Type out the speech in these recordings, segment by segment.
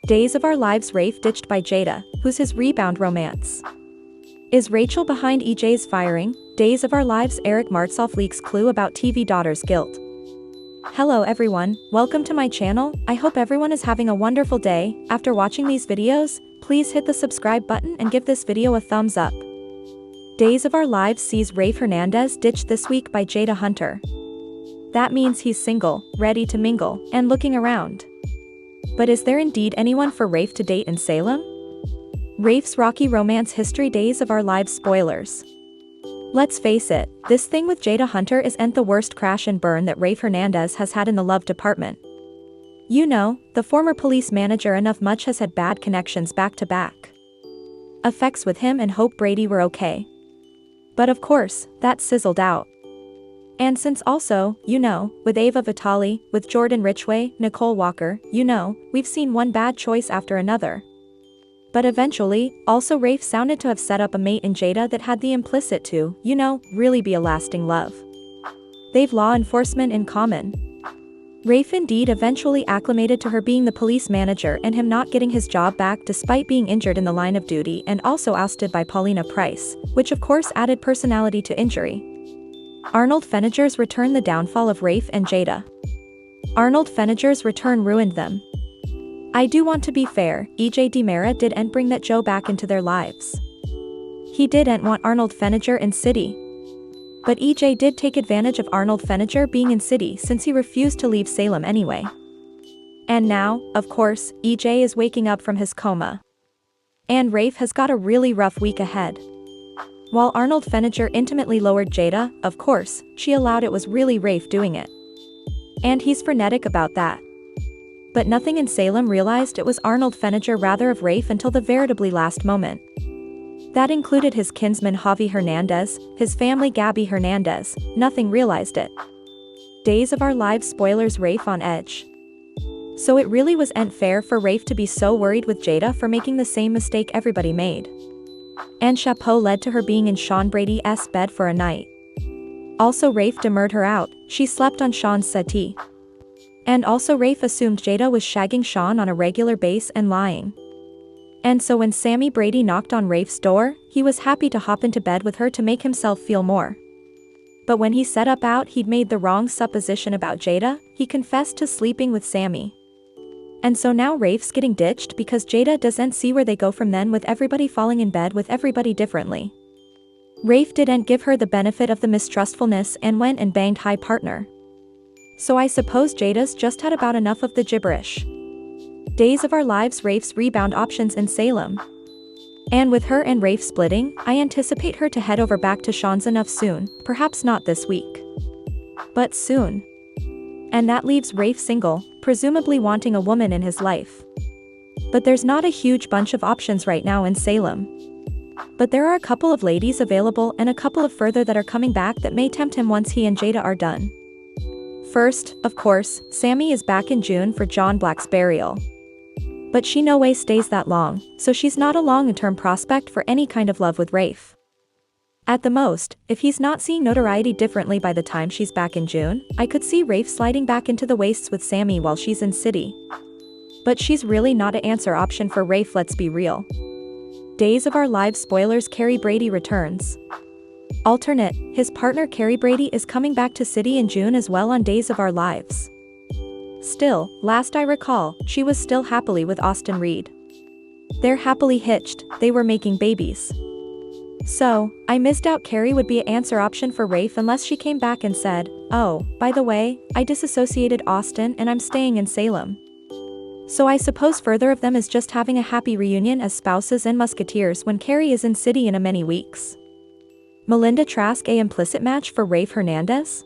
Days of Our Lives Rafe ditched by Jada, who's his rebound romance? Is Rachel behind EJ's firing? Days of Our Lives Eric Martsolf leaks clue about TV daughter's guilt. Hello everyone, welcome to my channel. I hope everyone is having a wonderful day. After watching these videos, please hit the subscribe button and give this video a thumbs up. Days of Our Lives sees Rafe Hernandez ditched this week by Jada Hunter. That means he's single, ready to mingle, and looking around. But is there indeed anyone for Rafe to date in Salem? Rafe's rocky romance history. Days of Our Lives spoilers. Let's face it, this thing with Jada Hunter isn't the worst crash and burn that Rafe Hernandez has had in the love department. You know, the former police manager Enough Much has had bad connections back to back. Effects with him and Hope Brady were okay. But of course, that sizzled out. And since also, you know, with Ava Vitale, with Jordan Ridgway, Nicole Walker, you know, we've seen one bad choice after another. But eventually, also Rafe sounded to have set up a mate in Jada that had the implicit to, you know, really be a lasting love. They've law enforcement in common. Rafe indeed eventually acclimated to her being the police manager and him not getting his job back despite being injured in the line of duty and also ousted by Paulina Price, which of course added personality to injury. Arnold Feniger's return. The downfall of Rafe and Jada. Arnold Feniger's return ruined them. I do want to be fair, EJ DiMera didn't bring that Joe back into their lives. He didn't want Arnold Feniger in City. But EJ did take advantage of Arnold Feniger being in City since he refused to leave Salem anyway. And now, of course, EJ is waking up from his coma. And Rafe has got a really rough week ahead. While Arnold Feniger intimately lowered Jada, of course, she allowed it was really Rafe doing it. And he's frenetic about that. But nothing in Salem realized it was Arnold Feniger rather of Rafe until the veritably last moment. That included his kinsman Javi Hernandez, his family Gabby Hernandez, nothing realized it. Days of Our Lives spoilers. Rafe on edge. So it really wasn't fair for Rafe to be so worried with Jada for making the same mistake everybody made. And chapeau led to her being in Sean Brady's bed for a night. Also Rafe demurred her out, she slept on Sean's settee. And also Rafe assumed Jada was shagging Sean on a regular basis and lying. And so when Sammy Brady knocked on Rafe's door, he was happy to hop into bed with her to make himself feel more. But when he set up out he'd made the wrong supposition about Jada, he confessed to sleeping with Sammy. And so now Rafe's getting ditched because Jada doesn't see where they go from then with everybody falling in bed with everybody differently. Rafe didn't give her the benefit of the mistrustfulness and went and banged high partner. So I suppose Jada's just had about enough of the gibberish. Days of Our Lives Rafe's rebound options in Salem. And with her and Rafe splitting, I anticipate her to head over back to Sean's Enough soon, perhaps not this week. But soon. And that leaves Rafe single, presumably wanting a woman in his life. But there's not a huge bunch of options right now in Salem. But there are a couple of ladies available and a couple of further that are coming back that may tempt him once he and Jada are done. First, of course, Sammy is back in June for John Black's burial. But she no way stays that long, so she's not a long-term prospect for any kind of love with Rafe. At the most, if he's not seeing notoriety differently by the time she's back in June, I could see Rafe sliding back into the wastes with Sammy while she's in City. But she's really not an answer option for Rafe, let's be real. Days of Our Lives spoilers. Carrie Brady returns. Alternate, his partner Carrie Brady is coming back to City in June as well on Days of Our Lives. Still, last I recall, she was still happily with Austin Reed. They're happily hitched, they were making babies. So, I missed out Carrie would be an answer option for Rafe unless she came back and said, oh, by the way, I disassociated Austin and I'm staying in Salem. So I suppose further of them is just having a happy reunion as spouses and musketeers when Carrie is in City in a many weeks. Melinda Trask a implicit match for Rafe Hernandez?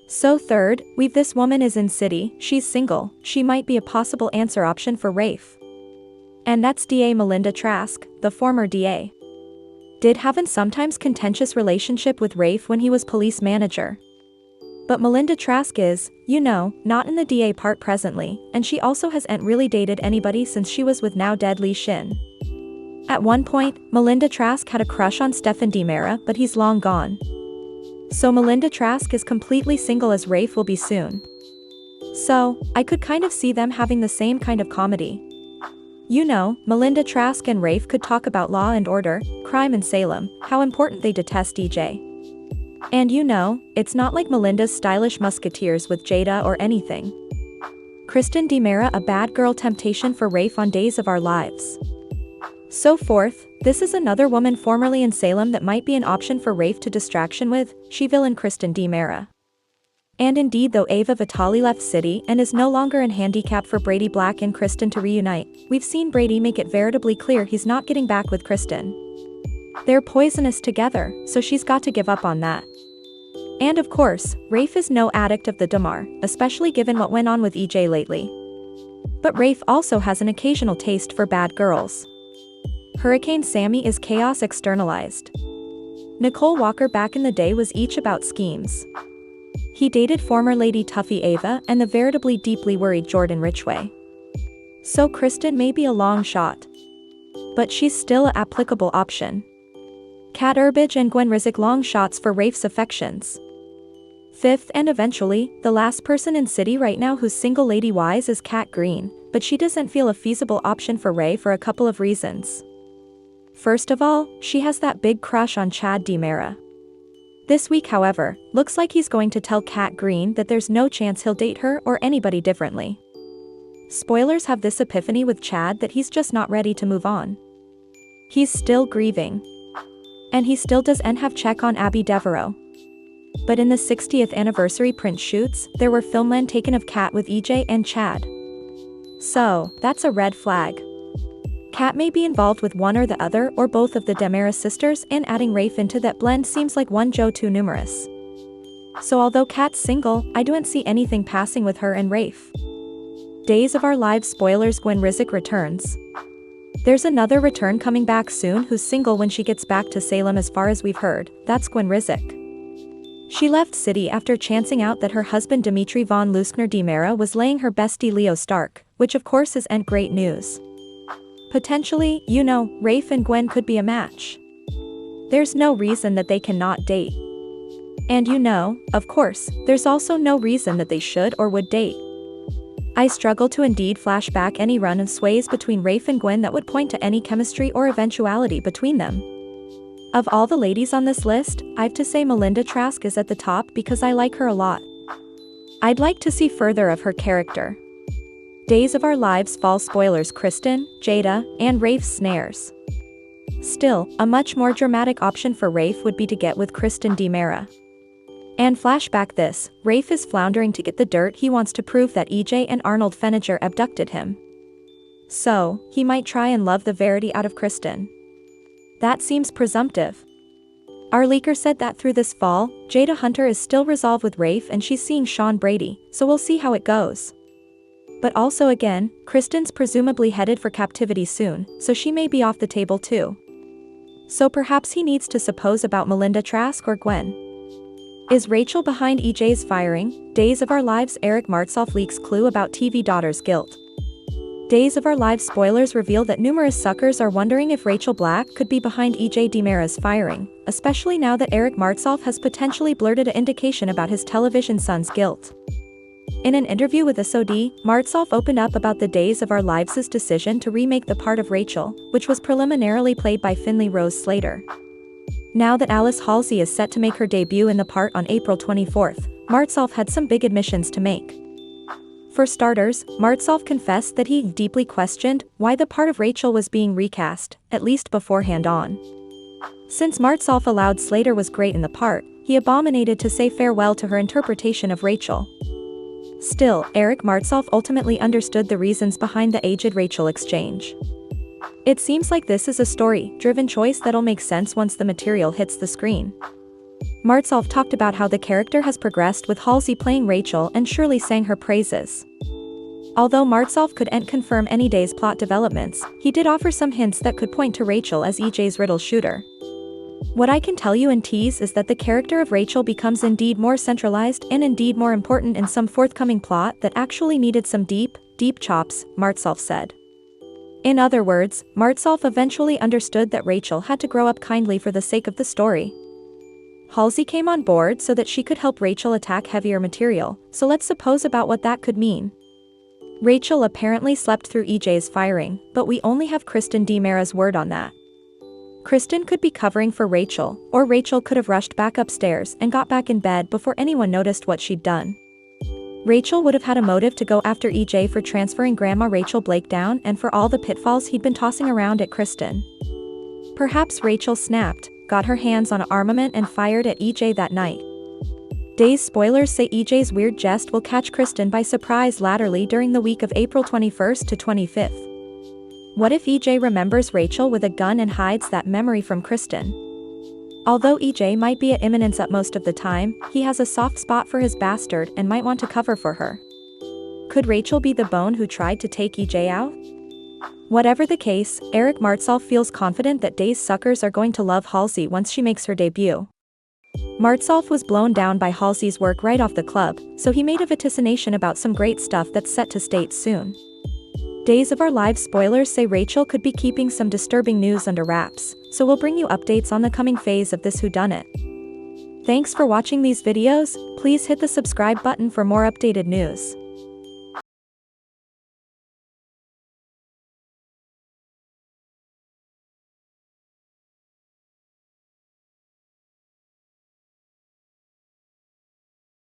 So third, we've this woman is in City, she's single, she might be a possible answer option for Rafe. And that's DA Melinda Trask, the former DA. Did have an sometimes contentious relationship with Rafe when he was police manager. But Melinda Trask is, you know, not in the DA part presently, and she also hasn't really dated anybody since she was with now dead Lee Shin. At one point, Melinda Trask had a crush on Stephen DiMera, but he's long gone. So Melinda Trask is completely single as Rafe will be soon. So, I could kind of see them having the same kind of comedy. You know, Melinda Trask and Rafe could talk about law and order, crime and Salem, how important they detest EJ. And you know, it's not like Melinda's stylish musketeers with Jada or anything. Kristen DiMera a bad girl temptation for Rafe on Days of Our Lives. So forth, this is another woman formerly in Salem that might be an option for Rafe to distraction with, she-villain Kristen DiMera. And indeed though Ava Vitale left City and is no longer in handicap for Brady Black and Kristen to reunite, we've seen Brady make it veritably clear he's not getting back with Kristen. They're poisonous together, so she's got to give up on that. And of course, Rafe is no addict of the Damar, especially given what went on with EJ lately. But Rafe also has an occasional taste for bad girls. Hurricane Sammy is chaos externalized. Nicole Walker back in the day was each about schemes. He dated former Lady Tuffy Ava and the veritably deeply worried Jordan Ridgway. So Kristen may be a long shot. But she's still an applicable option. Kat Urbage and Gwen Rizek long shots for Rafe's affections. Fifth and eventually, the last person in City right now who's single lady-wise is Kat Green, but she doesn't feel a feasible option for Ray for a couple of reasons. First of all, she has that big crush on Chad DiMera. This week however, looks like he's going to tell Kat Green that there's no chance he'll date her or anybody differently. Spoilers have this epiphany with Chad that he's just not ready to move on. He's still grieving. And he still doesn't have check on Abby Devereaux. But in the 60th anniversary print shoots, there were filmland taken of Kat with EJ and Chad. So, that's a red flag. Kat may be involved with one or the other or both of the DiMera sisters, and adding Rafe into that blend seems like one Joe too numerous. So although Kat's single, I don't see anything passing with her and Rafe. Days of Our Lives spoilers Gwen Rizek returns. There's another return coming back soon who's single when she gets back to Salem as far as we've heard, that's Gwen Rizek. She left City after chancing out that her husband Dimitri von Leuschner DiMera was laying her bestie Leo Stark, which of course isn't great news. Potentially, you know, Rafe and Gwen could be a match. There's no reason that they cannot date. And you know, of course, there's also no reason that they should or would date. I struggle to indeed flash back any run of sways between Rafe and Gwen that would point to any chemistry or eventuality between them. Of all the ladies on this list, I've to say Melinda Trask is at the top because I like her a lot. I'd like to see further of her character. Days of Our Lives fall spoilers Kristen, Jada, and Rafe's snares. Still, a much more dramatic option for Rafe would be to get with Kristen DiMera. And flashback this, Rafe is floundering to get the dirt he wants to prove that EJ and Arnold Feniger abducted him. So, he might try and love the verity out of Kristen. That seems presumptive. Our leaker said that through this fall, Jada Hunter is still resolved with Rafe and she's seeing Sean Brady, so we'll see how it goes. But also again, Kristen's presumably headed for captivity soon, so she may be off the table too. So perhaps he needs to suppose about Melinda Trask or Gwen. Is Rachel behind EJ's firing? Days of Our Lives Eric Martsolf leaks clue about TV daughter's guilt. Days of Our Lives spoilers reveal that numerous suckers are wondering if Rachel Black could be behind EJ DiMera's firing, especially now that Eric Martsolf has potentially blurted an indication about his television son's guilt. In an interview with SOD, Martsolf opened up about the Days of Our Lives' decision to remake the part of Rachel, which was preliminarily played by Finley Rose Slater. Now that Alice Halsey is set to make her debut in the part on April 24th, Martsolf had some big admissions to make. For starters, Martsolf confessed that he deeply questioned why the part of Rachel was being recast, at least beforehand on. Since Martsolf allowed Slater was great in the part, he abominated to say farewell to her interpretation of Rachel. Still, Eric Martsolf ultimately understood the reasons behind the aged Rachel exchange. It seems like this is a story-driven choice that'll make sense once the material hits the screen. Martsolf talked about how the character has progressed with Halsey playing Rachel and Shirley sang her praises. Although Martsolf couldn't confirm any day's plot developments, he did offer some hints that could point to Rachel as EJ's riddle shooter. What I can tell you in tease is that the character of Rachel becomes indeed more centralized and indeed more important in some forthcoming plot that actually needed some deep chops, Martsolf said. In other words, Martsolf eventually understood that Rachel had to grow up kindly for the sake of the story. Halsey came on board so that she could help Rachel attack heavier material, so let's suppose about what that could mean. Rachel apparently slept through EJ's firing, but we only have Kristen DiMera's word on that. Kristen could be covering for Rachel, or Rachel could have rushed back upstairs and got back in bed before anyone noticed what she'd done. Rachel would have had a motive to go after EJ for transferring Grandma Rachel Blake down and for all the pitfalls he'd been tossing around at Kristen. Perhaps Rachel snapped, got her hands on armament and fired at EJ that night. Days spoilers say EJ's weird jest will catch Kristen by surprise laterally during the week of April 21st to 25th. What if EJ remembers Rachel with a gun and hides that memory from Kristen? Although EJ might be at imminence at most of the time, he has a soft spot for his bastard and might want to cover for her. Could Rachel be the bone who tried to take EJ out? Whatever the case, Eric Martsolf feels confident that Days suckers are going to love Halsey once she makes her debut. Martsolf was blown down by Halsey's work right off the club, so he made a vaticination about some great stuff that's set to state soon. Days of Our Lives spoilers say Rachel could be keeping some disturbing news under wraps, so we'll bring you updates on the coming phase of this whodunit. Thanks for watching these videos. Please hit the subscribe button for more updated news.